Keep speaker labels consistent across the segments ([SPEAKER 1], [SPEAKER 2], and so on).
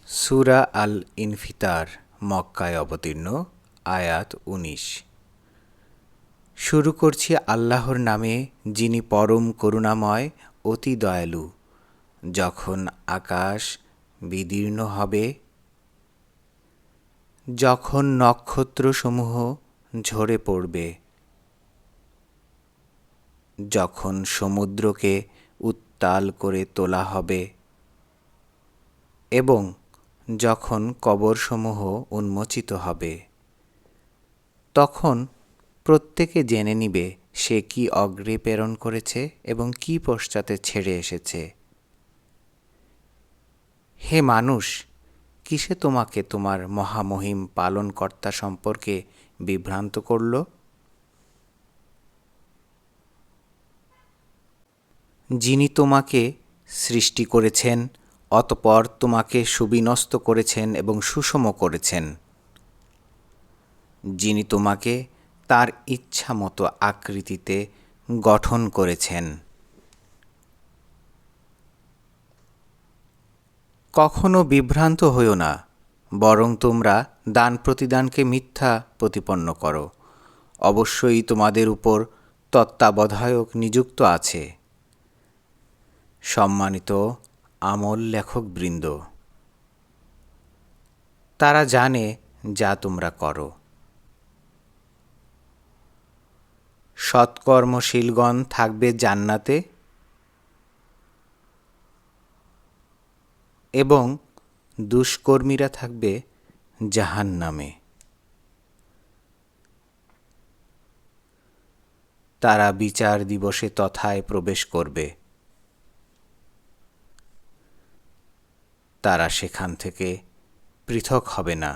[SPEAKER 1] সূরা আল ইনফিতার মক্কায় অবতীর্ণ, আয়াত ১৯। শুরু করছি আল্লাহর নামে, যিনি পরম করুণাময়, অতি দয়ালু। যখন আকাশ বিদীর্ণ হবে, যখন নক্ষত্রসমূহ ঝরে পড়বে, যখন সমুদ্রকে উত্তাল করে তোলা হবে এবং যখন কবরসমূহ উন্মোচিত হবে, তখন প্রত্যেকে জেনে নিবে সে কি অগ্রে প্রেরণ করেছে এবং কি পশ্চাতে ছেড়ে এসেছে। হে মানুষ, কিসে তোমাকে তোমার মহামহিম পালনকর্তা সম্পর্কে বিভ্রান্ত করল? যিনি তোমাকে সৃষ্টি করেছেন, অতঃপর তোমাকে সুবিন্যস্ত করেছেন এবং সুষম করেছেন, যিনি তোমাকে তার ইচ্ছামতো আকৃতিতে গঠন করেছেন। কখনো বিভ্রান্ত হইও না, বরং তোমরা দান প্রতিদানকে মিথ্যা প্রতিপন্ন করো। অবশ্যই তোমাদের উপর তত্ত্বাবধায়ক নিযুক্ত আছে। সম্মানিত আমল লেখকবৃন্দ, তারা জানে যা তোমরা করো। সৎকর্মশীলগণ থাকবে জান্নাতে এবং দুষ্কর্মীরা থাকবে জাহান্নামে। তারা বিচার দিবসে তথায় প্রবেশ করবে। তারা সেখান থেকে পৃথক হবে না।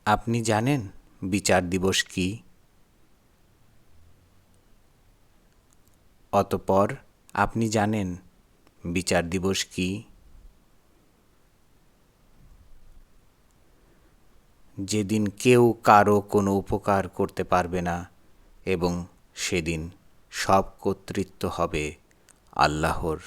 [SPEAKER 1] আপনি জানেন বিচার দিবস কি? অতঃপর আপনি জানেন বিচার দিবস কি? যেদিন কেউ কারো কোনো উপকার করতে পারবে না এবং সেদিন সব কর্তৃত্ব হবে আল্লাহর।